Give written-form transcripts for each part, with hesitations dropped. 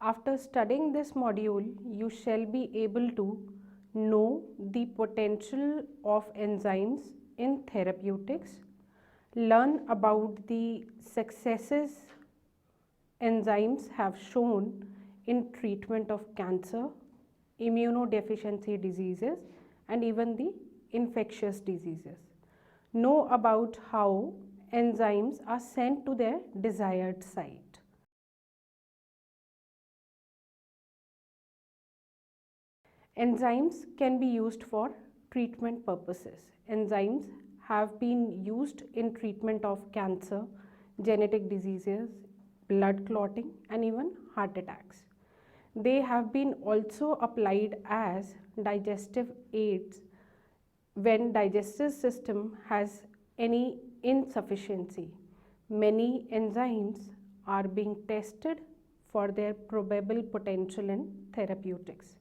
After studying this module, you shall be able to know the potential of enzymes in therapeutics, learn about the successes enzymes have shown in treatment of cancer, immunodeficiency diseases, and even the infectious diseases. Know about how enzymes are sent to their desired site. Enzymes can be used for treatment purposes. Enzymes have been used in treatment of cancer, genetic diseases, blood clotting, and even heart attacks. They have been also applied as digestive aids when digestive system has any insufficiency. Many enzymes are being tested for their probable potential in therapeutics.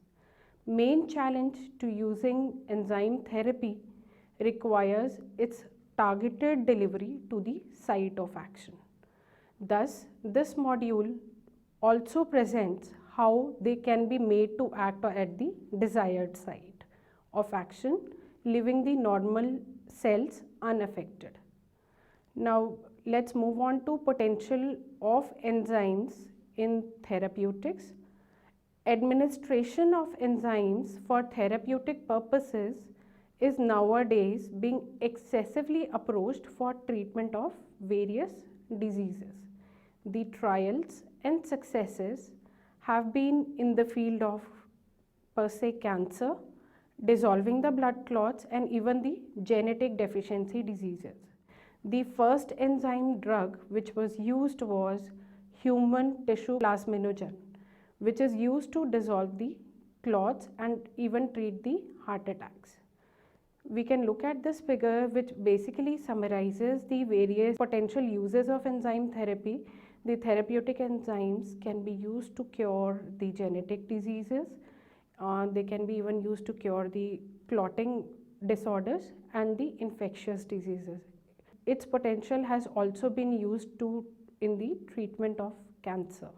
Main challenge to using enzyme therapy requires its targeted delivery to the site of action. Thus, this module also presents how they can be made to act at the desired site of action, leaving the normal cells unaffected. Now, let's move on to potential of enzymes in therapeutics. Administration of enzymes for therapeutic purposes is nowadays being excessively approached for treatment of various diseases. The trials and successes have been in the field of per se cancer, dissolving the blood clots, and even the genetic deficiency diseases. The first enzyme drug which was used was human tissue plasminogen, which is used to dissolve the clots and even treat the heart attacks. We can look at this figure which basically summarizes the various potential uses of enzyme therapy. The therapeutic enzymes can be used to cure the genetic diseases. They can be even used to cure the clotting disorders and the infectious diseases. Its potential has also been used in the treatment of cancer.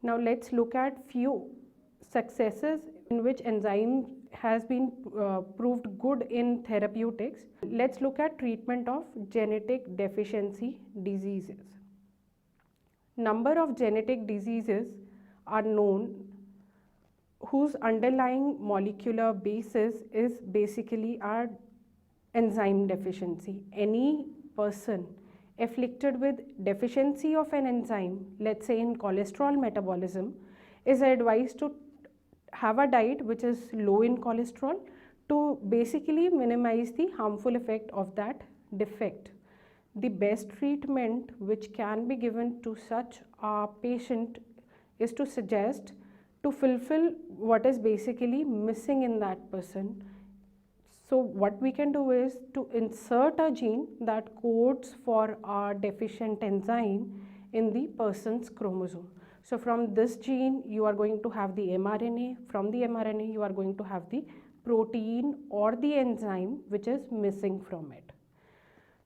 Now let's look at few successes in which enzyme has been proved good in therapeutics. Let's look at treatment of genetic deficiency diseases. Number of genetic diseases are known whose underlying molecular basis is basically our enzyme deficiency. Any person afflicted with deficiency of an enzyme, let's say in cholesterol metabolism, is advised to have a diet which is low in cholesterol to basically minimize the harmful effect of that defect. The best treatment which can be given to such a patient is to suggest to fulfill what is basically missing in that person. So what we can do is to insert a gene that codes for a deficient enzyme in the person's chromosome. So from this gene you are going to have the mRNA, from the mRNA you are going to have the protein or the enzyme which is missing from it.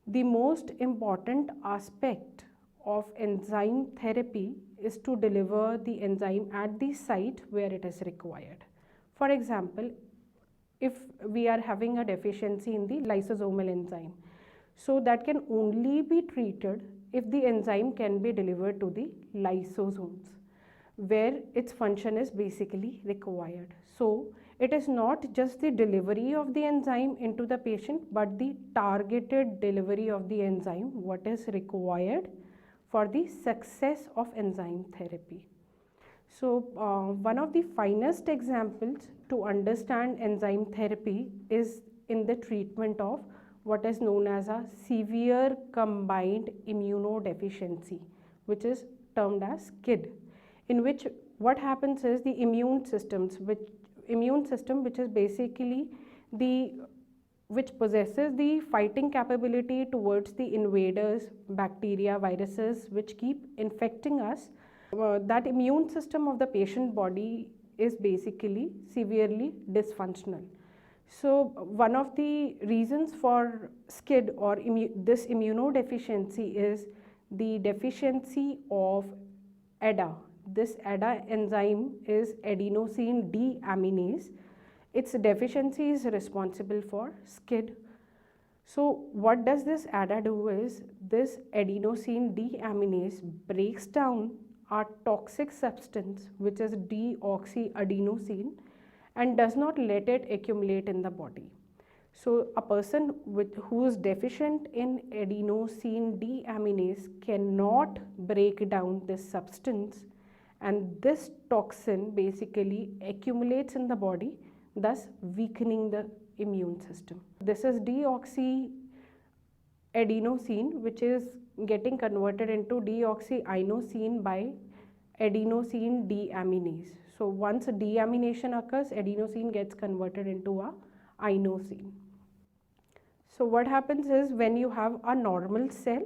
The most important aspect of enzyme therapy is to deliver the enzyme at the site where it is required. For example, if we are having a deficiency in the lysosomal enzyme, so that can only be treated if the enzyme can be delivered to the lysosomes where its function is basically required. So it is not just the delivery of the enzyme into the patient, but the targeted delivery of the enzyme what is required for the success of enzyme therapy. So one of the finest examples to understand enzyme therapy is in the treatment of what is known as a severe combined immunodeficiency, which is termed as KID, in which what happens is the immune system which is basically which possesses the fighting capability towards the invaders, bacteria, viruses which keep infecting us. That immune system of the patient body is basically severely dysfunctional. So one of the reasons for SCID or this immunodeficiency is the deficiency of EDA, This ADA enzyme is adenosine deaminase. Its deficiency is responsible for SCID. So what does this ADA do is, this adenosine deaminase breaks down a toxic substance which is deoxyadenosine and does not let it accumulate in the body. So a person who is deficient in adenosine deaminase cannot break down this substance, and this toxin basically accumulates in the body, thus weakening the immune system. This is deoxyadenosine, which is getting converted into deoxyadenosine by adenosine deaminase. So once a deamination occurs, adenosine gets converted into a inosine. So what happens is, when you have a normal cell,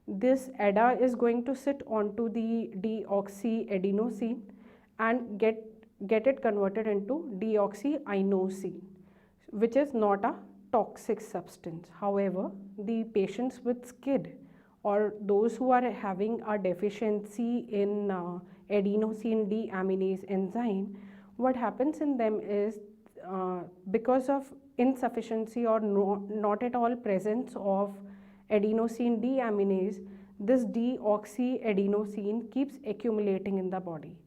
this ADA is going to sit onto the deoxyadenosine and get it converted into deoxyinosine, which is not a toxic substance. However, the patients with SCID or those who are having a deficiency in adenosine deaminase enzyme, what happens in them is, because of insufficiency or not at all presence of adenosine deaminase, this deoxyadenosine keeps accumulating in the body.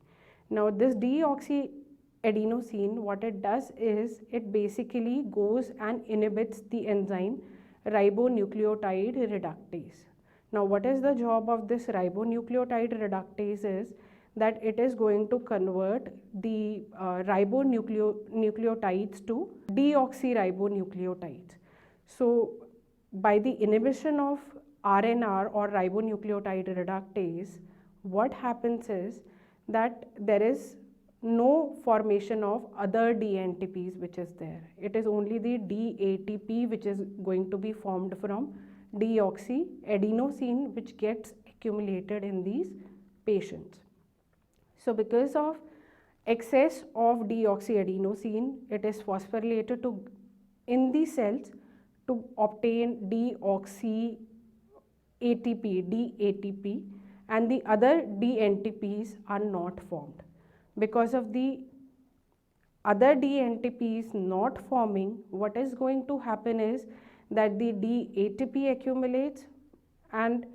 Now this deoxyadenosine, what it does is, it basically goes and inhibits the enzyme ribonucleotide reductase. Now what is the job of this ribonucleotide reductase is that it is going to convert the ribonucleotides to deoxyribonucleotides. So by the inhibition of RNR or ribonucleotide reductase, what happens is that there is no formation of other DNTPs which is there. It is only the DATP which is going to be formed from deoxyadenosine, which gets accumulated in these patients. So because of excess of deoxyadenosine, it is phosphorylated in the cells to obtain deoxy DATP, and the other DNTPs are not formed. Because of the other DNTPs not forming, what is going to happen is that the DATP accumulates, and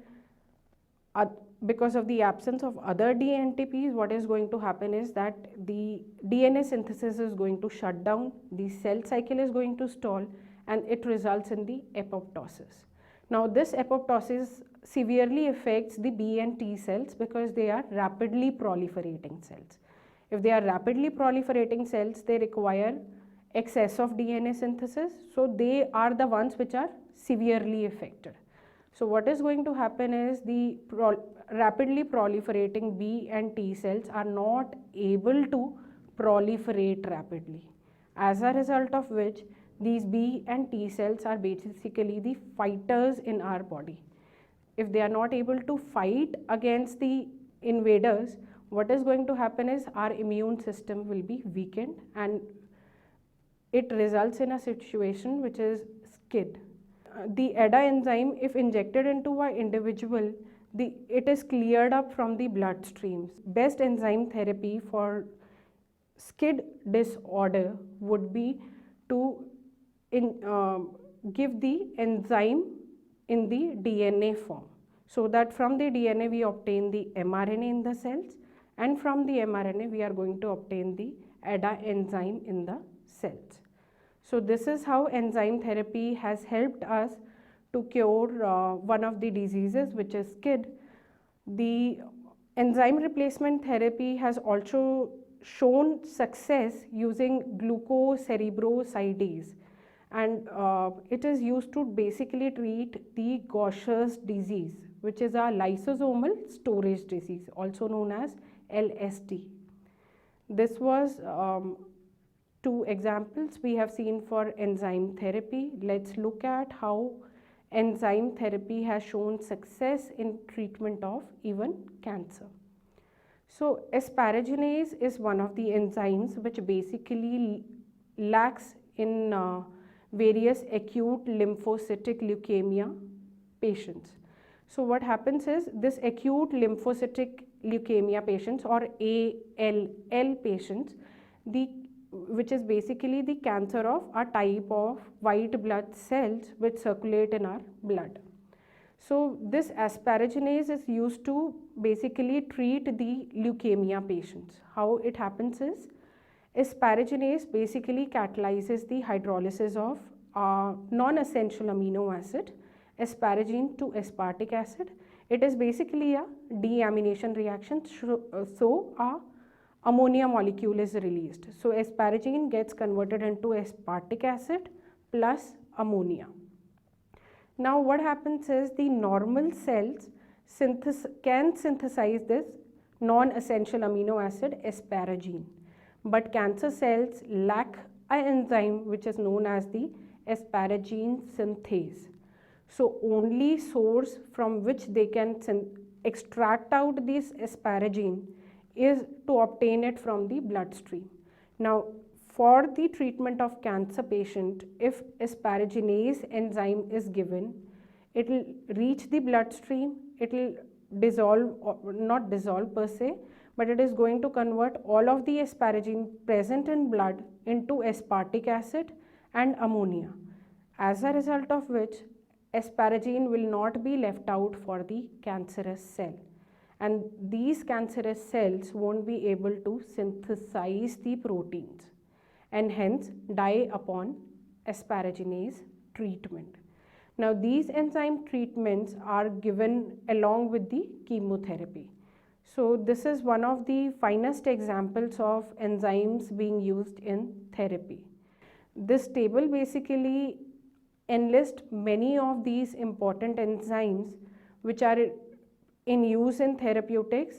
because of the absence of other DNTPs, what is going to happen is that the DNA synthesis is going to shut down, the cell cycle is going to stall, and it results in the apoptosis. Now this apoptosis severely affects the B and T cells because they are rapidly proliferating cells. If they are rapidly proliferating cells, they require excess of DNA synthesis, so they are the ones which are severely affected. So what is going to happen is, the rapidly proliferating B and T cells are not able to proliferate rapidly, as a result of which these B and T cells are basically the fighters in our body. If they are not able to fight against the invaders, what is going to happen is our immune system will be weakened, and it results in a situation which is SCID. The ADA enzyme, if injected into an individual, it is cleared up from the bloodstreams. Best enzyme therapy for SCID disorder would be to give the enzyme in the DNA form, so that from the DNA we obtain the mRNA in the cells, and from the mRNA we are going to obtain the ADA enzyme in the cells. So this is how enzyme therapy has helped us to cure one of the diseases, which is SCID. The enzyme replacement therapy has also shown success using glucocerebrosidase, and it is used to basically treat the Gaucher's disease, which is a lysosomal storage disease, also known as LSD. This was two examples we have seen for enzyme therapy. Let's look at how enzyme therapy has shown success in treatment of even cancer. So asparaginase is one of the enzymes which basically lacks in various acute lymphocytic leukemia patients. So what happens is, this acute lymphocytic leukemia patients or ALL patients, which is basically the cancer of a type of white blood cells which circulate in our blood. So this asparaginase is used to basically treat the leukemia patients. How it happens is, asparaginase basically catalyzes the hydrolysis of non-essential amino acid, asparagine to aspartic acid. It is basically a deamination reaction, so a ammonia molecule is released. So asparagine gets converted into aspartic acid plus ammonia. Now what happens is, the normal cells can synthesize this non-essential amino acid asparagine, but cancer cells lack an enzyme which is known as the asparagine synthase. So only source from which they can extract out this asparagine is to obtain it from the bloodstream. Now for the treatment of cancer patient, if asparaginase enzyme is given, it will reach the bloodstream, it will dissolve, or not dissolve per se, but it is going to convert all of the asparagine present in blood into aspartic acid and ammonia, as a result of which asparagine will not be left out for the cancerous cell, and these cancerous cells won't be able to synthesize the proteins and hence die upon asparaginase treatment. Now these enzyme treatments are given along with the chemotherapy. So this is one of the finest examples of enzymes being used in therapy. This table basically enlists many of these important enzymes which are in use in therapeutics.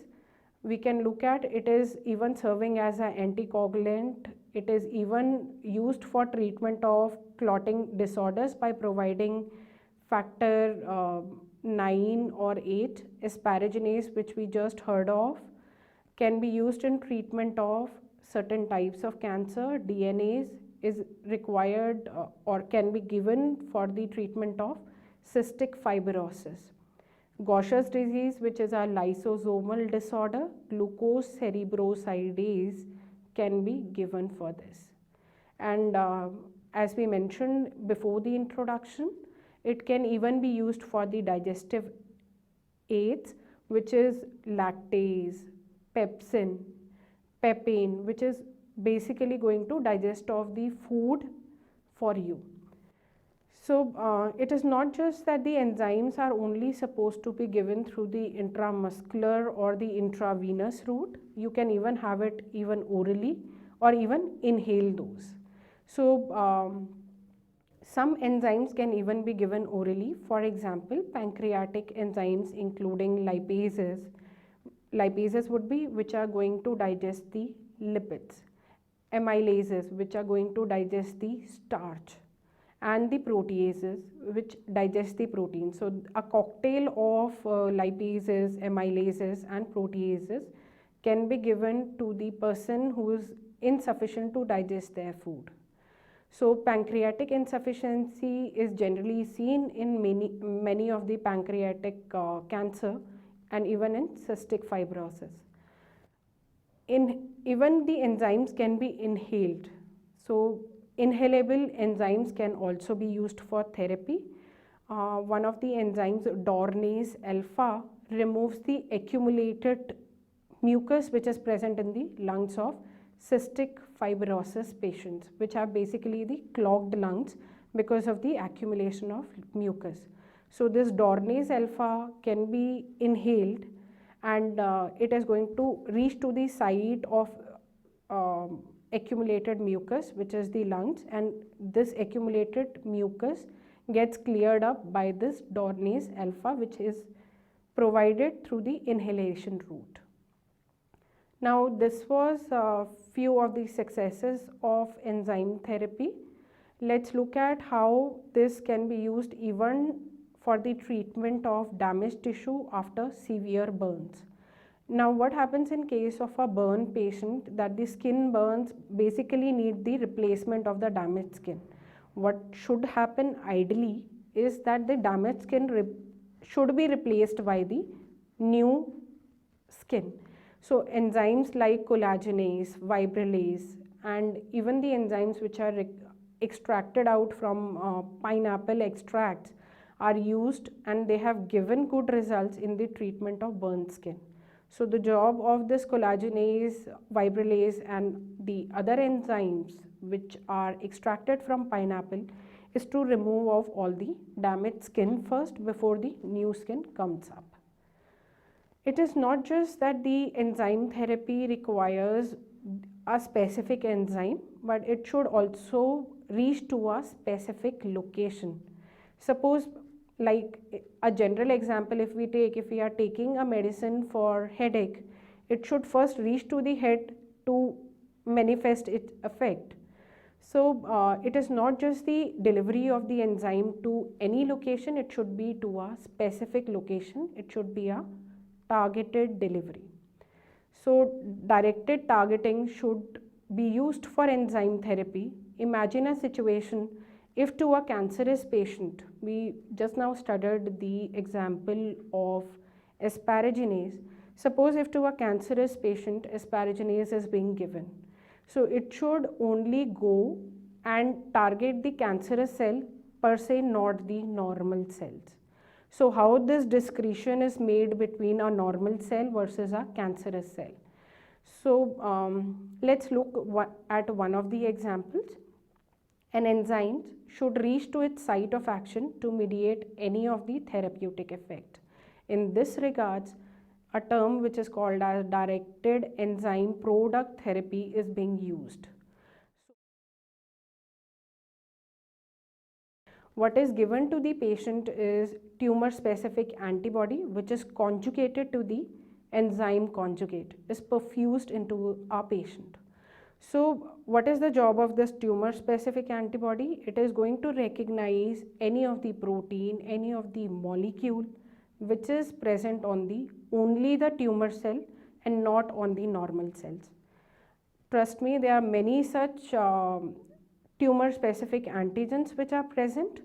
We can look at it is even serving as an anticoagulant. It is even used for treatment of clotting disorders by providing factor 9 or 8. Asparaginase, which we just heard of, can be used in treatment of certain types of cancer. DNase is required or can be given for the treatment of cystic fibrosis. Gaucher's disease, which is a lysosomal disorder, glucose cerebrosidase can be given for this. And as we mentioned before the introduction, it can even be used for the digestive aids, which is lactase, pepsin, pepin, which is basically going to digest of the food for you. So it is not just that the enzymes are only supposed to be given through the intramuscular or the intravenous route. You can even have it even orally or even inhale those. So some enzymes can even be given orally. For example, pancreatic enzymes including lipases. Lipases would be which are going to digest the lipids. Amylases, which are going to digest the starch, and the proteases, which digest the protein. So a cocktail of lipases, amylases and proteases can be given to the person who is insufficient to digest their food. So pancreatic insufficiency is generally seen in many of the pancreatic cancer and even in cystic fibrosis. Even the enzymes can be inhaled. So inhalable enzymes can also be used for therapy. One of the enzymes, dornase alpha, removes the accumulated mucus which is present in the lungs of cystic fibrosis patients, which have basically the clogged lungs because of the accumulation of mucus. So this dornase alpha can be inhaled, and it is going to reach to the site of accumulated mucus, which is the lungs, and this accumulated mucus gets cleared up by this dornase alpha, which is provided through the inhalation route. Now this was a few of the successes of enzyme therapy. Let's look at how this can be used even for the treatment of damaged tissue after severe burns. Now what happens in case of a burn patient, that the skin burns basically need the replacement of the damaged skin. What should happen ideally is that the damaged skin should be replaced by the new skin. So enzymes like collagenase, fibrillase, and even the enzymes which are extracted out from pineapple extracts are used, and they have given good results in the treatment of burnt skin. So the job of this collagenase, fibrillase, and the other enzymes which are extracted from pineapple is to remove off all the damaged skin first before the new skin comes up. It is not just that the enzyme therapy requires a specific enzyme, but it should also reach to a specific location. Suppose, like a general example, if we are taking a medicine for headache, it should first reach to the head to manifest its effect. So it is not just the delivery of the enzyme to any location, it should be to a specific location, it should be a targeted delivery. So directed targeting should be used for enzyme therapy. Imagine a situation if to a cancerous patient, we just now studied the example of asparaginase. Suppose if to a cancerous patient asparaginase is being given. So it should only go and target the cancerous cell per se, not the normal cells. So how this discretion is made between a normal cell versus a cancerous cell. So let's look at one of the examples. An enzyme should reach to its site of action to mediate any of the therapeutic effect. In this regards, a term which is called as directed enzyme product therapy is being used. What is given to the patient is tumor specific antibody, which is conjugated to the enzyme conjugate, is perfused into our patient. So what is the job of this tumor specific antibody? It is going to recognize any of the protein, any of the molecule which is present on the only the tumor cell and not on the normal cells. Trust me, there are many such tumor specific antigens which are present,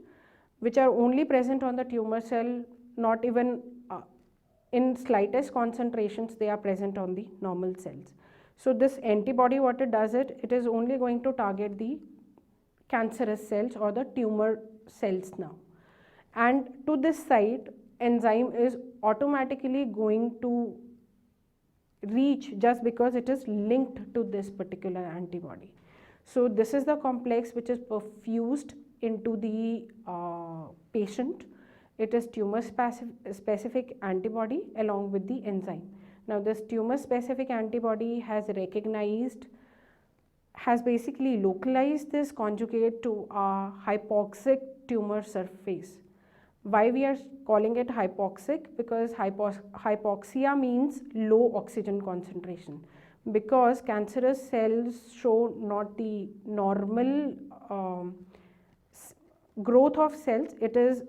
which are only present on the tumor cell, not even in slightest concentrations they are present on the normal cells. So this antibody, what it does, it is only going to target the cancerous cells or the tumor cells now. And to this site, enzyme is automatically going to reach just because it is linked to this particular antibody. So this is the complex which is perfused into the patient. It is tumor specific antibody along with the enzyme. Now this tumor specific antibody has basically localized this conjugate to a hypoxic tumor surface. Why we are calling it hypoxic? Because hypoxia means low oxygen concentration. Because cancerous cells show not the normal growth of cells, it is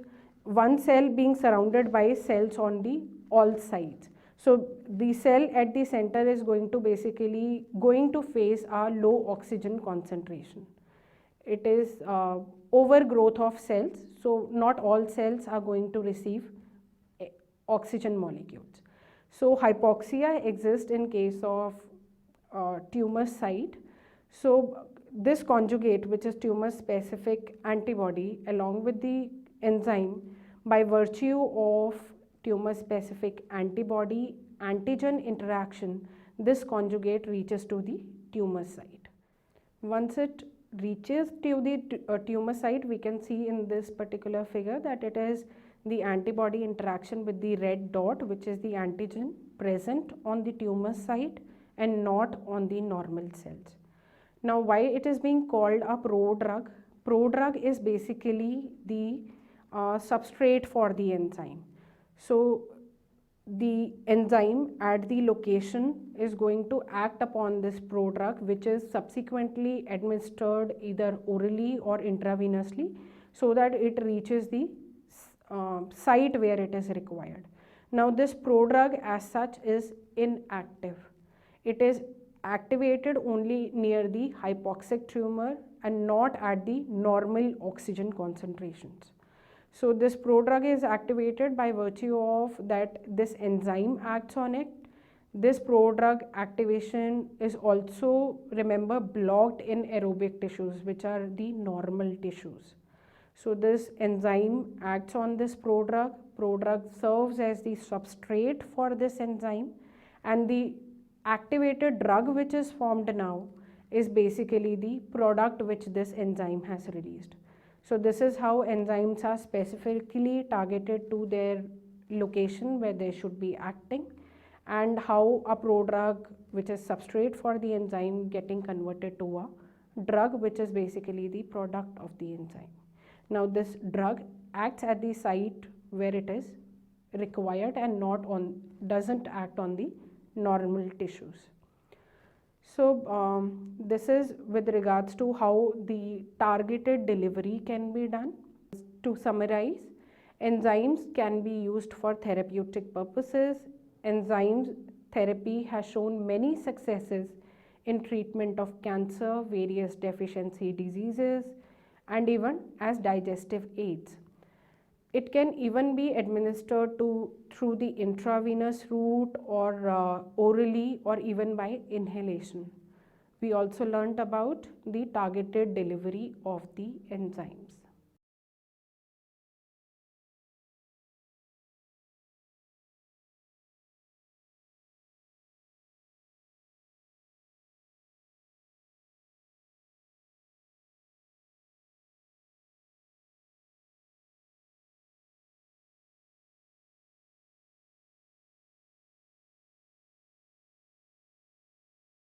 one cell being surrounded by cells on the all sides. So the cell at the center is going to basically face a low oxygen concentration. It is overgrowth of cells, so not all cells are going to receive oxygen molecules. So hypoxia exists in case of tumor site. So this conjugate, which is tumor specific antibody along with the enzyme, by virtue of tumor specific antibody antigen interaction, this conjugate reaches to the tumor site. Once it reaches to the tumor site, we can see in this particular figure that it is the antibody interaction with the red dot, which is the antigen present on the tumor site and not on the normal cells. Now why it is being called a prodrug? Prodrug is basically the substrate for the enzyme. So the enzyme at the location is going to act upon this prodrug, which is subsequently administered either orally or intravenously, so that it reaches the site where it is required. Now this prodrug as such is inactive. It is activated only near the hypoxic tumor and not at the normal oxygen concentrations. So this prodrug is activated by virtue of that this enzyme acts on it. This prodrug activation is also, remember, blocked in aerobic tissues, which are the normal tissues. So this enzyme acts on this prodrug. Prodrug serves as the substrate for this enzyme, and the activated drug which is formed now is basically the product which this enzyme has released. So this is how enzymes are specifically targeted to their location where they should be acting, and how a prodrug, which is substrate for the enzyme, getting converted to a drug which is basically the product of the enzyme. Now this drug acts at the site where it is required and doesn't act on the normal tissues. So this is with regards to how the targeted delivery can be done. To summarize, enzymes can be used for therapeutic purposes. Enzyme therapy has shown many successes in treatment of cancer, various deficiency diseases, and even as digestive aids. It can even be administered through the intravenous route, or orally, or even by inhalation. We also learnt about the targeted delivery of the enzymes.